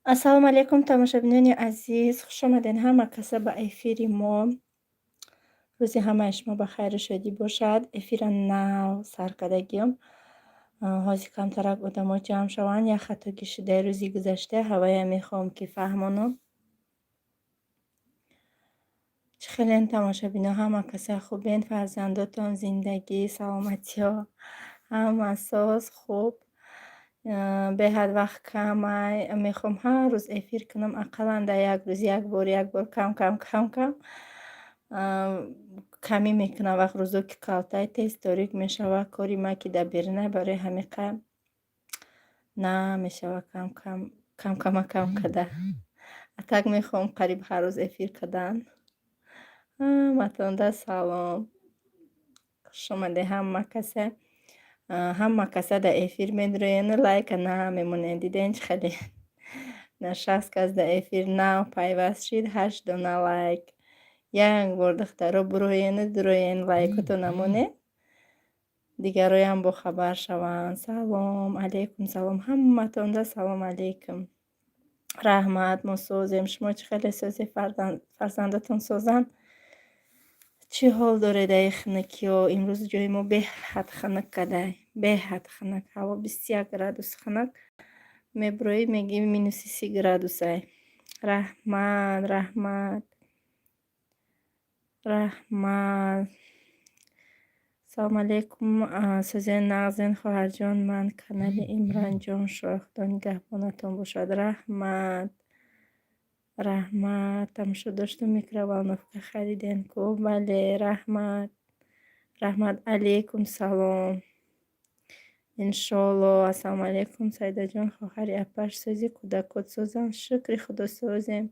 Ассалому алайкум, тамошобинони азиз, хуш омадед ҳама каса ба эфири мо. Рӯзи ҳамаи шумо ба хайру шодӣ бошад. Эфира нав сар кардагиём. Ҳози камтарак одамо ҷамъ шаванд. Як хато кишидаи рӯзи гузашта ҳавая мехоҳам ки фаҳмонам. Чӣ хелен тамошобино ҳама каса хубен, фарзандотон, зиндагӣ, саломатиё ҳама соз хуб. Беҳад вақт камай мехоҳам ҳар рӯз эфир кунам, ақаллан дар як рӯз як бор кам. Камӣ мекунам вақт рӯзо ки калтай тез торик мешава, кори ма ки дар берунай барои ҳамиқа намешава кам када. Так мехоҳам қариб ҳар рӯз эфир кардан. Ҳаматонда салом. Хуш омадед ҳама каса дар эфир медуроянд, лайка намемонед. Диден чӣ хеле на 60 кас дар эфир нав пайваст шид, 8 дона лайк. Як бор духтаро дуроен лайкото намонед, дигароям бохабар шаванд. Салом алейкум, салом ҳаматонда, салом алейкум. Раҳмат, мо созем. Шумо чӣ хеле созе? Фарзандатон созанд? Чӣ ҳол доред дар хунукиё? Имрӯз ҷои мо беҳад хунук кадай. Беҳад хунук. Ҳаво 21 градус хунук. Меброӣ мегӣ -30 градусай. Раҳмат. Салом алейкум. Созен нағзен хоҳарҷон, ман канали Имронҷон Шоҳ. Худо нигаҳбонатон бошад. Раҳмат. Тамошо доштум, микроволновка хариден ку? Бале, раҳмат. Алейкум салом. Иншоалло. Ассалому алейкум Саидаҷон, хоҳари Апаш сӯзи кӯдакот созанд? Шукри Худо созем.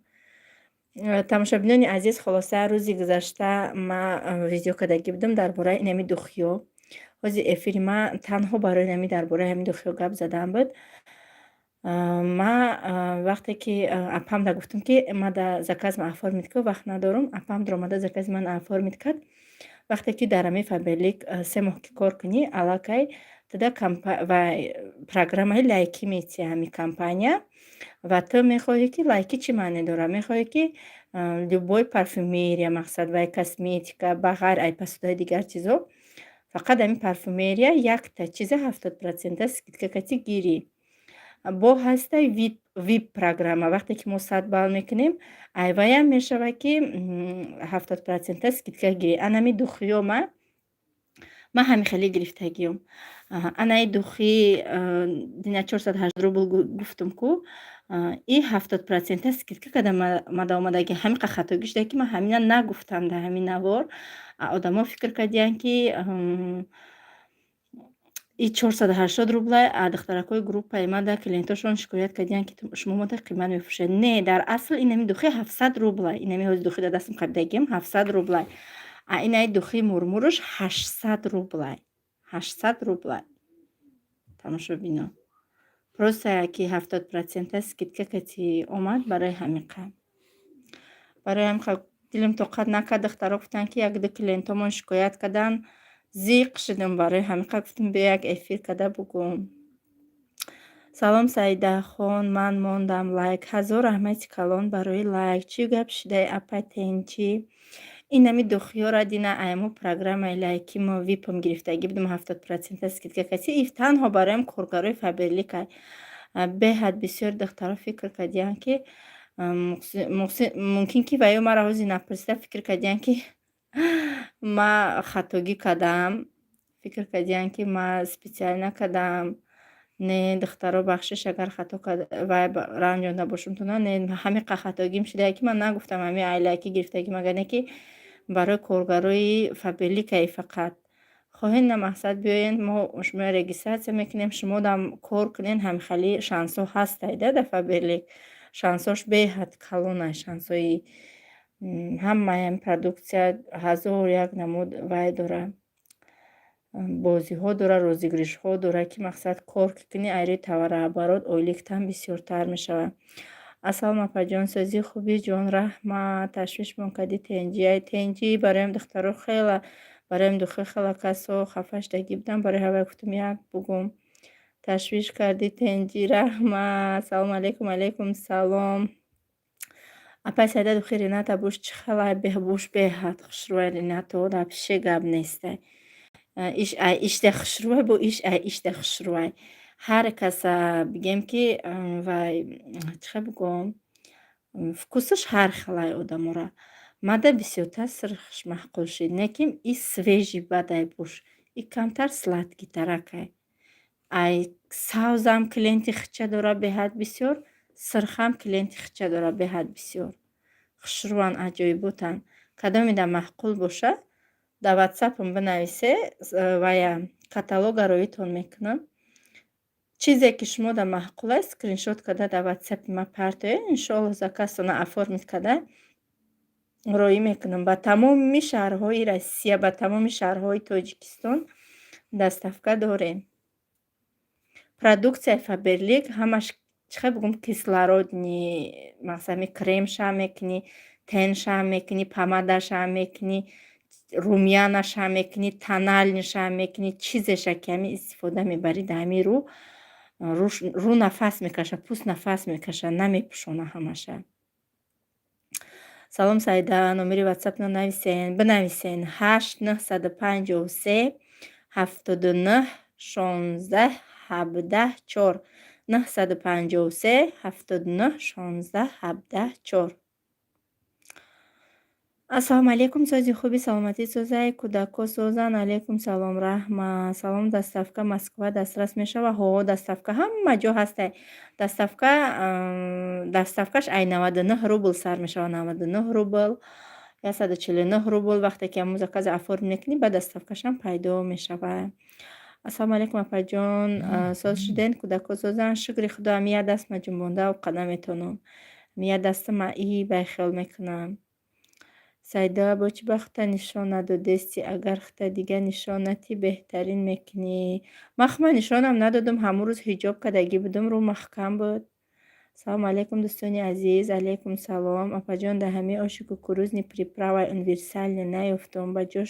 Тамошобинони азиз, холоса рӯзи гузашта ман видео кардаги будам дар бораи инами духиё. Ҳози эфири ман танҳо барои инами дар бораи ҳамин духиё гап задан буд. Ман вақте ки апамда гуфтам ки ман да заказам оформит ку, вақт надорам, апам даромада закази ман оформит кард. Вақте ки дар ҳамин Фаберлик 3 моҳ ки кор кунӣ, аллакай туда вай программаи лайкӣ метиҳи ҳамин компания ва ту мехоҳӣ ки лайкӣ чӣ маъне дорад? Мехоҳӣ ки любой парфюмерия, мақсад вай косметика ба ғайр ай посудаи дигар чизо, фақат ҳамин парфюмерия якта чиза 70% скидка кати гирӣ. Бо ҳастаи VIP программа вақте ки мо 100 балл мекунем, айваям мешава ки 70% скидка гирӣ. Анами духиё ман ҳамин хеле гирифтагиём. Анаи духи дина 408 рубл гуфтам ку, и 70% скидка када мада омадаги ҳамиқа хатогӣ шуда ки ман ҳамина нагуфтам дар ҳамин навор. Одамо фикр кардиянд ки и 480 рублай. Духтаракҳои группаи ман дар клиентошон шикоят кардиянд ки шумо мода қимат мефурӯшед. Не, дар асл инами духи 700 рублай. Инами ҳози духи дар дастам харидагиам 700 рублай. Инаи духи мурмуруш 800 рублай. 800 рублай. Тамошо бино. Просто ки 70% скидка кати омад барои ҳамиқа. Дилам тоқат накард. Духтаро гуфтанд ки 1-2 клиентомон шикоят карданд. Зиқ шидам барои ҳамиқа. Гуфтам бия як эфир карда бугӯм. Салом Саидахон, ман мондам лайк. Ҳазор раҳмати калон барои лайк. Чӣ гап шидаи апа тенчӣ? Инами духиёра дина аймо программаи лайки мо випам гирифтагӣ будам 70% скидка кати. И танҳо бароям коргарои Фаберликай. Беҳад бисёр духтаро фикр кардиянд ки мумкин ки ваё маро ҳози напурсида фикр кардиянд ки ман хатогӣ кардам. Фикр кардиянд ки ман специал накардам. Не, духтаро бахшиш агар хато вай ранҷонда бошам то не, ҳамиқа хатогим шуда ки ман нагуфтам ҳамин айлайки гирифтагим, агар не ки барои коргарои Фаберликаи фақат. Хоҳед на мақсад биёед, мо шумо регистратсия мекунем, шумо дам кор кунед, ҳамихали шансҳо ҳастай дар Фаберлик. Шансҳош беҳад калонай, шансҳои ҳамаи продукция 1001 намуд вай дорад. Бозиҳо дора, розыгришҳо дора ки мақсад кор ки кунӣ айри товарооборот ойликтан бисёртар мешава. Ассалому апаҷон, сӯзи хубӣ ҷон? Раҳмат. Ташвиш монкади тенҷӣ бароям духтаро хела бароям духи хела касо хафа шудагӣ буданд. Барои ҳавай гуфтам як бугум. ташвиш кардӣ тенҷи раҳмат. Салому алейкум. Алейкум салом. Апай сайда духӣ Рената буш чихелай буш беҳад хушрӯвай Ренато да пише гап нестай. Иш ай иште хушрӯвай бо иш ай иште хушрӯвай. Ҳар каса бигем ки вай чихе бигӯм вкусаш ҳар хелай одамора. Мада бисёртар сирхш маҳқул шид. Неким и свежи бадай буш. И камтар сладкитаракай. Ай савзам кленти хича дора беҳад бисёр, сирхам кленти хича дора беҳад бисёр. Хушрӯван аҷоиботан. Кадомида маҳқул боша, дар ватсапам бинависе, вая каталога роитон мекунам. Чизе ки шумода маҳқул аст, скриншот карда дар ватсапи ма партоед, иншоаллоҳ закасона оформит карда роӣ мекунам. Ба тамоми шаҳрҳои Россия, ба тамоми шаҳрҳои Тоҷикистон доставка дорем. Продукция Faberlic ҳамаш чихе бигӯм кислородни мақсами кремшам мекунӣ, теншам мекунӣ, помадашам мекунӣ, румянашам мекунӣ, тоналнишам мекунӣ, чизеша ки ҳамин истифода мебарӣ да ҳамин рӯ нафас мекаша, пӯст нафас мекаша, намепӯшона ҳамаша. Салом Саида, номери ватсапно бинависен 8 953 79 16 17 4 953 79 16 17 4. Ассалому алейкум сози хуби саломатӣ созай кӯдако созан. Алейкум салом раҳма. Салом доставка Москва дастрас мешава? Ҳо доставка ҳама ҷо ҳастай. Доставкаш ай 99 рубл сар мешава. 99 рубл 149 рубл. Вақте ки ҳамун заказа оформ мекунӣ ба доставкашам пайдо мешава. Ассалому алейкум апаҷон. Соз шуден кӯдако созан. Шукри худо ҳамия даст ма ҷунбонда қадаметонам. Ҳамия дастама и байхел мекунам. Сайда бо чӣ ба хута нишон надодести? Агар хута дига нишонати беҳтарин мекунӣ. Ман хума нишонам надодам, ҳамун рӯз ҳиҷоб кардагӣ будам, рӯ маҳкам буд. Салому алейкум дӯстони азиз. Алейкум салом. Апаҷон да ҳамин оши кукурузни приправаи универсални наёфтам. Ба ҷош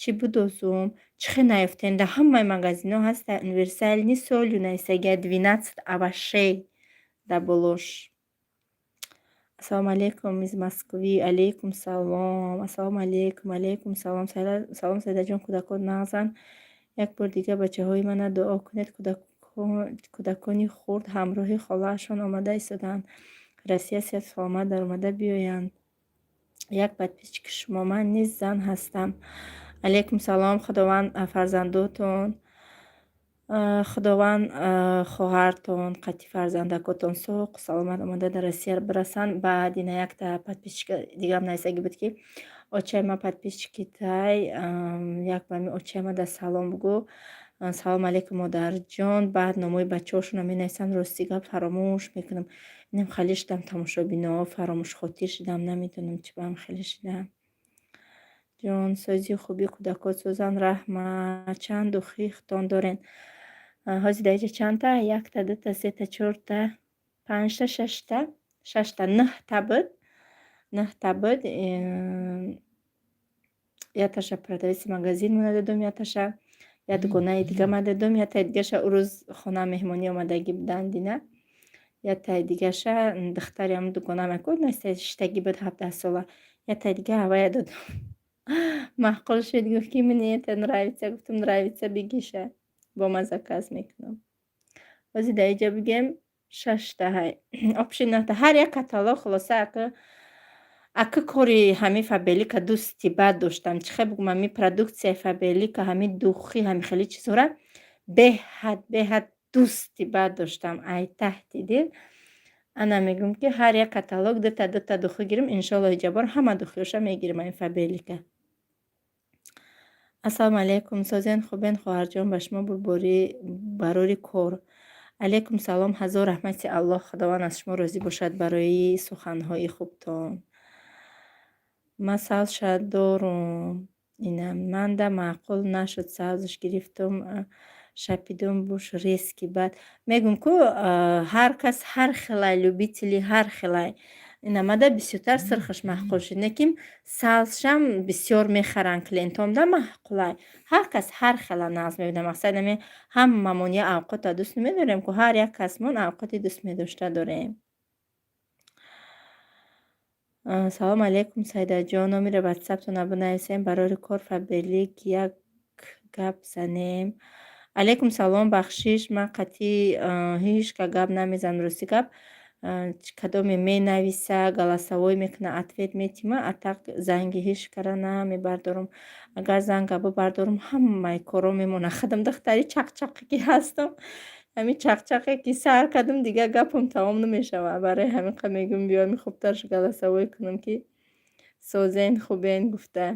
чӣ будозум? Чихе наёфтем? Да ҳамаи магазинҳо ҳаста универсални солю наисаги 12 овощей да болош. Ассалому алейкум из Москвы. Алейкум салом. Ассалому алейкум. Алейкум салом. Салом Сайдаҷон, кӯдакон нағзан. Як бор дига бачаҳои мана дуо кунед. Кӯдакони хурд ҳамроҳи холаашон омада истоданд. Россия сеҳат саломат дар омада биёянд. Як подписчики шумо, ман низ зан ҳастам. Алейкум салом. Худованд фарзандотон, худованд хоҳартон, қати фарзандакотон соғ саломат омада дар Россия бирасанд. Баъд ина якта подписчика дигам нависаги буд ки очайма подписчикитай як бами очайма да салом бигӯ. Салому алейкум модарҷон. Баъд номои бачаҳошона менависанд. Рости гап фаромӯш мекунам. Инам хеле шидам тамошобино фаромӯшхотир шидам, намедонам чӣ баам хеле шидам. ҷон сози хуби кӯдакот созан раҳмат. Чанду хихтон дорен? Ҳозир даиҷа чандта? Якта, дута, сета, чорта, панҷта, шашта, нӯҳта буд. Яташа продависи магазин мо надодум, яташа я дугонаи дига ма додум, ятаи дигаша ӯ рӯз хона меҳмонӣ омадагӣ буданд дина. Ятаи дигаша духтари ҳамун дугона мекуд, наистагӣ буд 17 сола. Ятаи дига ҳавая додум. Маҳқул шуд, гуфт ки мне это нравится. Гуфтам нравится бигиша. Бо ма заказ мекунам. Ҳозир даиҷа бигем 6 ҳай. Опши 9 ҳар як каталог хулоса ака кори ҳамин Faberlic дӯсти бад доштам. Чихе бигӯм ҳамин продукцияи Faberlic ҳамин духӣ ҳамин хеле чизҳора беҳад дӯсти бад доштам. Ай таҳти дил. Ана мегӯм ки ҳар як каталог дута духӣ гирим, иншоаллоҳ иҷабор ҳама духиёша мегирим ҳамин Faberlic. Ассалому алейкум. Созен хубен хоҳарҷон, ба шумо барори кор. Алейкум салом. ҳазор раҳмати Аллоҳ. Худованд аз шумо розӣ бошад барои суханҳои хубтон. Ман савзша дорум. Манда маъқул нашуд. Савзаш гирифтум, шапидум буш резки бад. Мегӯм ку ҳар кас ҳар хелай любители ҳар хелай ин амада бисёртар сирхаш маҳқул шуд, лекин сабзшам бисёр мехаранд клиентомда маҳқулай. Ҳар кас ҳар хела нағз мебинад. Мақсад ами ҳамамон я авқота дӯст медорем, ку ҳар як касмон авқоти дӯст медошта дорем. Салом алейкум Саидаҷон, номери ватсаптона бинависем, барори кор фабрик як гап занем. Алейкум салом, бахшиш, ман қатъи ҳеҷ гап намезанам. Рости гап кадоме менависа, галасавой мекуна, ответ метима, а так занги ҳеҷ кара намебардорам. Агар занга бибардорам, ҳамаи корро мемонад. Хадам духтари чақчақӣ ки ҳастам, ҳамин чақчақе ки сар кардам, дигар гапам тамом намешавад. Барои ҳамин қа мегӯям биём хубтарш галасавой кунам ки созен хубен гуфта.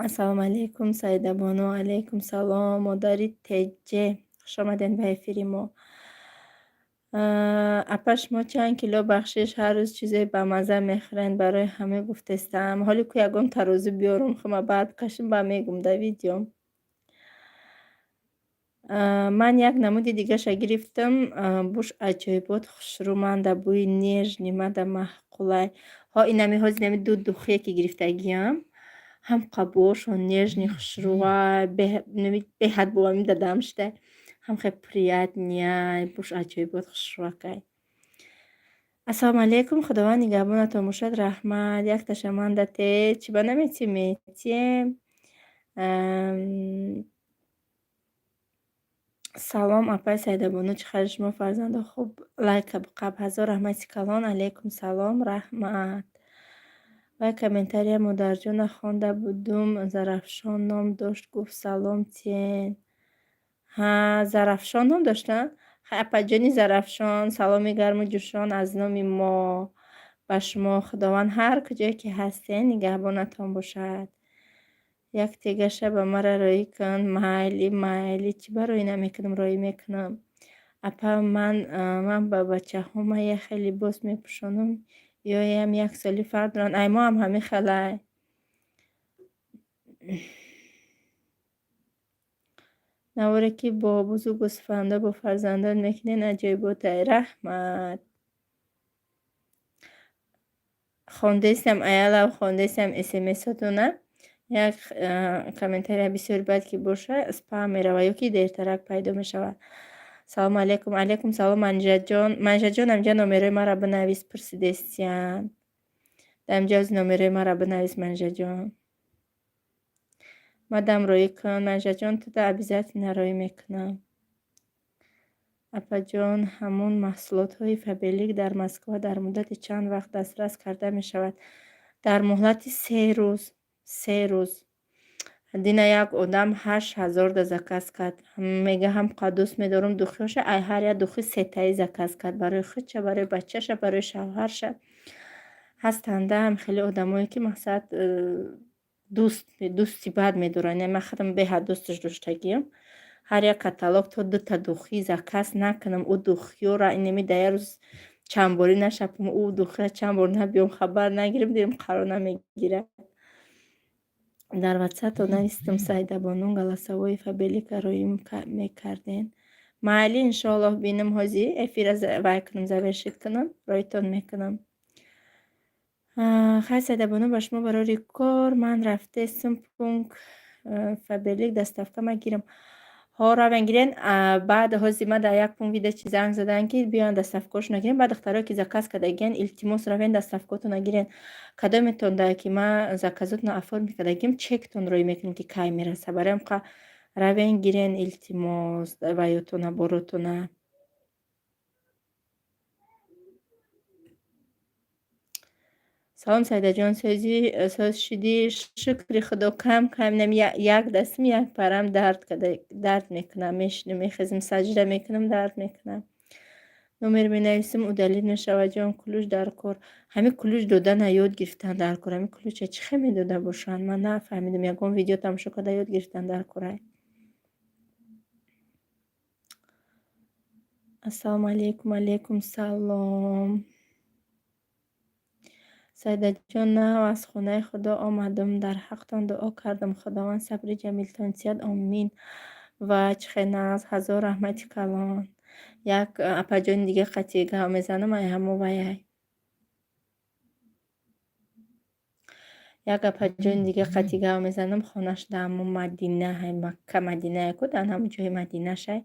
Ассалому алейкум Саидабоно. Алейкум салом модари теҷе. Хушомадед ба эфири мо. Апа шумо чанд кило бахшиш ҳар рӯз чизе бамаза мехӯред? Барои ҳама гуфтестам. Ҳоле ку ягон тарозу биёрам, хума баъд кашим ба мегӯм да видеом. Ман як намуди дигаша гирифтам. Буш аҷоибот хушрӯманда, бӯи неж нимада маҳқулай. Инами ҳози нами ду духие ки гирифтагиам. Ҳам қабошон нежни хушрӯай, беҳад бовами дадам шуда. Ҳам хе приятния, буш аҷоибот хушрӯакай. Ассалому алейкум, худованд нигаҳбонатон бошад, раҳмат. Як ташаманда те чӣ ба наметием. Салом апай Саидабоно, чӣ хари шумо фарзандо хуб? Лайка қаб ҳазор раҳмати калон. Алейкум салом, раҳмат. Вай комментария модарҷона хонда будум, Зарафшон ном дошт, гуфт салом тиен. Зарафшон ном доштанд? Апаҷони Зарафшон, саломи гарму ҷӯшон аз номи мо ба шумо. Худованд ҳар куҷое ки ҳастен нигаҳбонатон бошад. Як тегаша ба мара роӣ кун. Майли чӣ ба роӣ намекунам, роӣ мекунам. Апа ман ба бачаҳома яхе либос мепӯшонам, ё ям як соли фарқ доранд. Ай мо ҳам ҳамин хелай. наворе ки бо бузу гӯсфанда бо фарзандон мекунен аҷоиботай. Раҳмат. хондестам аялав, хондестам смсотона. Як комментария бисёр бад ки боша спам мерава ё ки дертарак пайдо мешавад. Салому алейкум. Алейкум салом Манижатҷон. Манижатҷон амҷа номерои мара бинавис, пурсидестиян. Дамҷа оз номерои мара бинавис Манижатҷон. Мадам роӣ кун. Манижатҷон туда обязательно роӣ мекунам. Апаҷон, ҳамон маҳсулотҳои Фаберлик дар Москва дар муддати чанд вақт дастрас карда мешавад? Дар муҳлати 3 рӯз. 3 рӯз. Дина як одам 8000 да заказ кард. Мега ҳам қадус медорам духиёша, ай ҳар як духи сетаи заказ кард. Барои худша, барои бачаша, барои шавҳарша. Ҳастанда хеле одамое ки мақсад дӯсти бад медоранд. Ман худам беҳад дӯсташ доштагиам. Ҳар як каталог то 2 та духи заказ накунам. Ӯ духиёра инами да як рӯз чандборӣ нашапам, ӯ духия чанд бор набиём, хабар нагирем, дирем қарор намегирад. Дар ватсапто навистам Саидабоно галасавои Фаберлика роӣ мекарден. Майли иншоаллоҳ бинам ҳози эфира вай кунам, завершит кунам, роитон мекунам. Хай Саидабоно, ба шумо барори кор ман рафтестам пункт Фаберлик доставкама гирам. Равен гирен, баъд ҳози ма дар як пункт видео чи занг задан ки биён доставкашона гирен. Баъд духтаро ки заказ кардагиян илтимос равен доставкотона гирен. Кадометон да ки ма заказотона оформи кардагиям чектон роӣ мекунем ки кай мераса. Барои ҳамқа равен гирен илтимос ваётона боротона. Салом Саидаҷон, соз шудӣ? Шукри худо. Кам нами як дастам як парам дард мекунам. Мешинам мехезам саҷда мекунам, дард мекунам. номер менависам, удалит мешавад. ҷон кулӯч дар кор. Ҳамин кулӯч додана ёд гирифтан дар кор. Ҳамин кулӯча чӣ хел медода бошанд? Ман нафаҳмидам. Ягон видео тамошо карда ёд гирифтан дар корай. Ассалому алейкум. Алейкум салом. Саидаҷон, нав аз хонаи худо омадам. Дар ҳақтон дуо кардам. Худованд сабри ҷамилтон диҳад. Омин. Ва чӣ хел нағз ҳазор раҳмати калон. Як апаҷони дига қатъи гап мезанам, ай ҳамо ваяй. як апаҷони дига қатъи гав мезанам хонаш дар ҳамон Мадина Макка Мадина яку дар ҳамон ҷои Мадинашай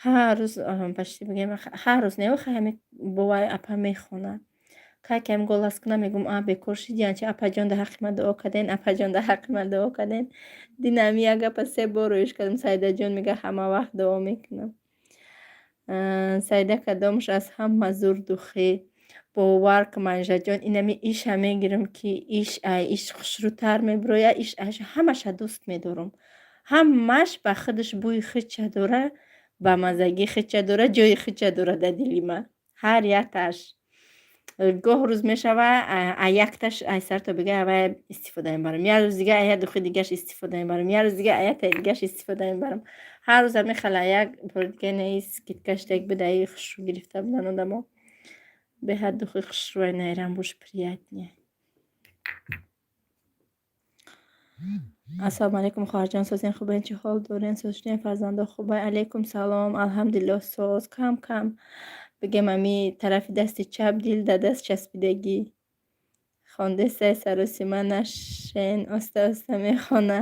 ҳар рӯз башти бигем ҳар рӯз невохай ҳами бовай апа мехонад. Какем голос кунам мегӯм бекор шиди янчи апаҷон дар ҳаққи ман дуо карден, апаҷон дар ҳаққи ман дуо карден. Динами як гапа 3 бор рӯиш кардам. Саидаҷон мега ҳама вақт дуо мекунам. Саида кадомуш аз ҳама зур духӣ бовар кун манжаҷон инами иша мегирам ки иш хушрӯтар мебирояд иш ҳамаша дӯст медорам. Ҳамаш ба худаш бӯи хуча дора, ба мазагӣ хуча дора, ҷои хуча дора дар дили ман. Ҳар якташ гоҳ рӯз мешава якташ ай сарто бигай авай истифода мебарам. Я рӯз дига ая духи дигаш истифода мебарам. Я рӯз дига аятай дигаш истифода мебарам. Ҳар рӯз мехала як бор дига наи скидкаштек бидаи хушрӯ гирифта будан одамо. Беҳад духи хушрӯай найрам буш приятне. ассалому алайкум хоҳарҷон, созен хубен, чӣ ҳол дорен? Созиштен фарзандо хубай? Алейкум салом, алҳамдулиллоҳ соз. Кам бигем ами тарафи дасти чап дил да даст часпидагӣ. Хондесай саросима нашен оста мехона.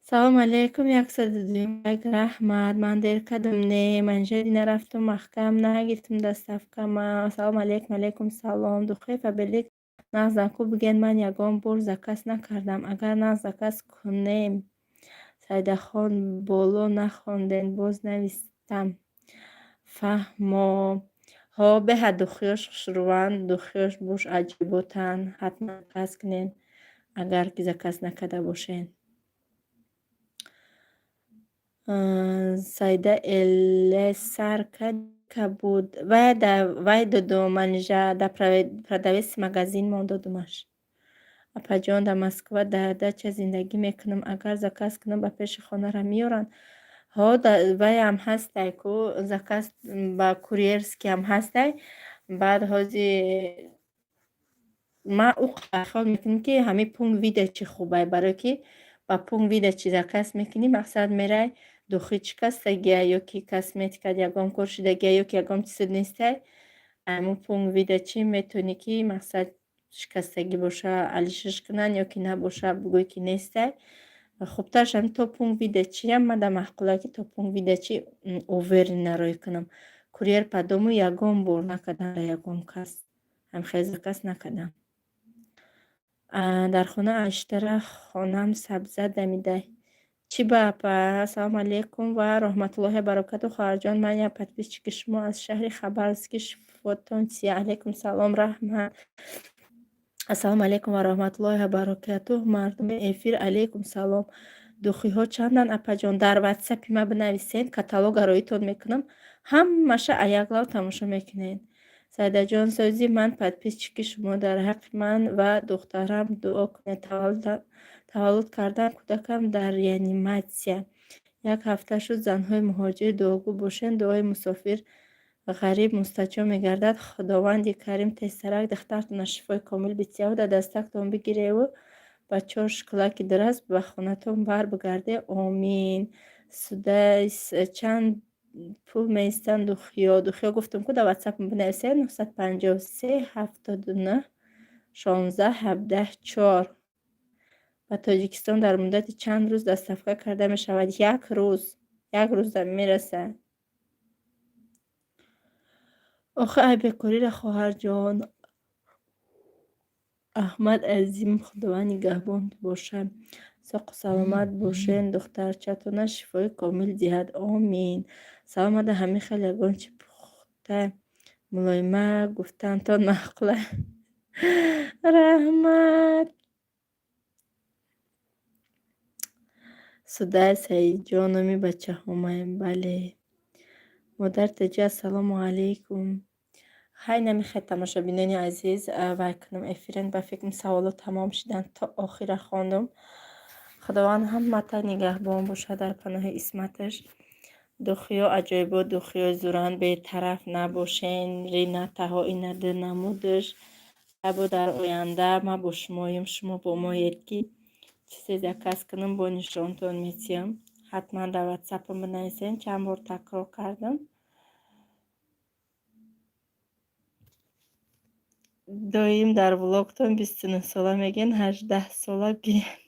салому алейкум 102 раҳмат. Ман дер кардам не манжади нарафтум маҳкам нагирифтам даставкама. салому алейкум. Алейкум салом. Духефа белик нағзанку биген ман ягон бор заказ накардам. Агар нағз заказ кунем Саидахон боло нахонден боз навистам. Фаҳмо ҳо беҳа духиёш хушрӯванд, духиёш буш аҷиботан. Ҳатман заказ кунен агар ки заказ накарда бошен. Саида элесарка буд вай доду манижа да продавец магазин мон додумаш. Апаҷон да Москва дар дача зиндагӣ мекунам. Агар заказ кунам ба пеши хонара меёранд. ҳо ваям ҳастай ку заказ ба курьерски ҳам ҳастай. Баъд ҳози ма хол мекунем ки ҳами пункт видачи хубай барои ки ба пункт видачи заказ мекунӣ мақсад мерай духи шикастагия ёки косметика ягон кор шудагия ёки ягон чизе нестай. Аму пункт видачи метавонӣ ки мақсад шикастагӣ боша алишаш кунанд ёки набоша бигӯй ки нестай. хубтараш ҳам то пункт видачиам мада маҳқулае ки то пункт видачи увереннароӣ кунам. Курьер падому ягон бор накардам дар ягон кас. ҳам хеле заказ накардам. дар хона аштара хонам сабза дамидай. Чӣ бапа? Ассалому алейкум ва раҳматуллоҳи баракату. хоҳарҷон ман як подписчики шумо аз шаҳри Хабаровски шифотон сия. Алейкум салом раҳмат. ассалому алейкум ва раҳматуллоҳи ва баракатуҳ. Мардуми эфир алейкум салом. Духиҳо чанданд апаҷон? Дар ватсапи ма бинависед, каталогаро итон мекунам. Ҳамаша аяклав тамошо мекунед. Саидаҷон сози ман подписчики шумо дар ҳаққи ман ва духтарам дуо кунед. таваллуд кардам кӯдакам дар реаниматсия. Як ҳафта шуд. Занҳои муҳоҷири дуогӯ бошед. Дуои мусофир ғариб мустаҷоб мегардад. Худованди карим тезтарак духтартона шифои комил битиёда дастактон бигиреву ба 4 шоколадки дураз ба хонатон бар бигарде. Омин. Судайс чанд пул меистанд духиё гуфтам ку дар ватсапам бинависед 953 79 16 17 4. ба Тоҷикистон дар муддати чанд рӯз доставка карда мешавад. Як рӯз мерасад. охи ай бекориро хоҳарҷон. аҳмад азим худованд нигаҳбон бошад. соқу саломат бошед. духтарчатона шифои комил диҳад. Омин. саломада ҳами хеле ягон чи пухта мулоима гуфтантон маъқула. раҳмат. Судай Саидҷон номи бачаҳомаем. Бале. модар таҷи ассалому алейкум. ҳай намехед тамошобинони азиз вай кунам эфирен. ба фикрам саволот тамом шиданд. то охира хондум. худованд ҳаммата нигаҳбон бошад дар паноҳи исматаш. духиё аҷоибот духиё зуранд. бетараф набошен. рина таҳои наду намудаш. або дар оянда ма бо шумоем шумо бо моед ки чизе заказ кунам бо нишонтон метиҳам. ҳатман дар ватсапам бинависен. чанд бор такрор кардам. доим дар влогтон 29 сола мегӯян, 18 сола гӯян.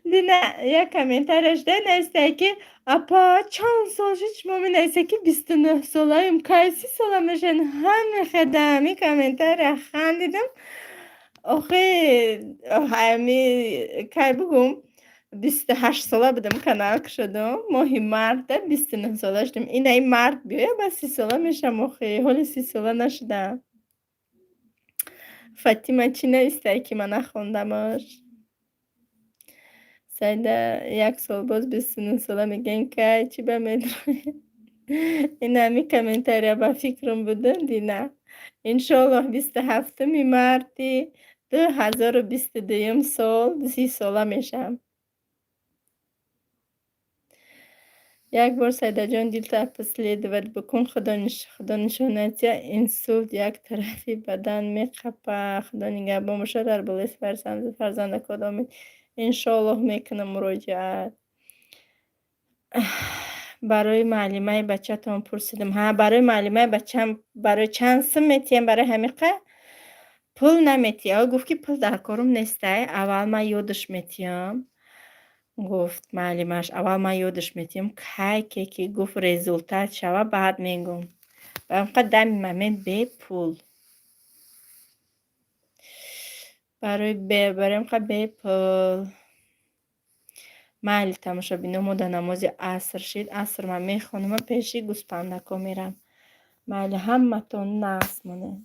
Дина як комментарияш денестае ки апа чанд сол шуд шумо менависе ки 29 солаем, кайси сола мешавед? Ҳамин хеда ҳами комментария хандидам. Охи ҳами кай бугум 28 сола будам канал кушодам. Моҳи марта 29 сола шудам. Инаи март биёя ба 30 сола мешавам, охи ҳоли 30 сола нашудам. Фатима чӣ навистае ки ман нахондамаш? Саида 1 сол боз 29 сола мегӯян кай чӣ ба медрояд? Ин ҳами комментария ба фикрам буда Дина. Иншоаллоҳ 27 марти 2022 сол 30 сола мешавам. Як бор Саидаҷон дилто обследовать бикун, худонишонатия инсульт як тарафи бадан меқапа. Худо нигаҳбон бошад, дар болеси фарзандакот омин. Иншоаллоҳ мекунам муроҷиат. Барои маълимаи бачатон пурсидам. Ҳа, барои маълимаи бачам барои чанд сум метиҳем барои ҳамиқа? Пул наметиҳа. Гуфт ки пул дар корум нестай. Аввал ман ёдаш метиҳам. Гуфт маълимаш, аввал ман ёдаш метиҳам. Кайке ки гуфт результат шава, баъд мегӯм. Ҳамиқа дами момент бепул. Барои ҳамиқа бепул. Майли тамошобино, мо дар намози аср шид. Аср ман мехонам, пеши гӯспандако мерам. Майли ҳаматон нағз монед.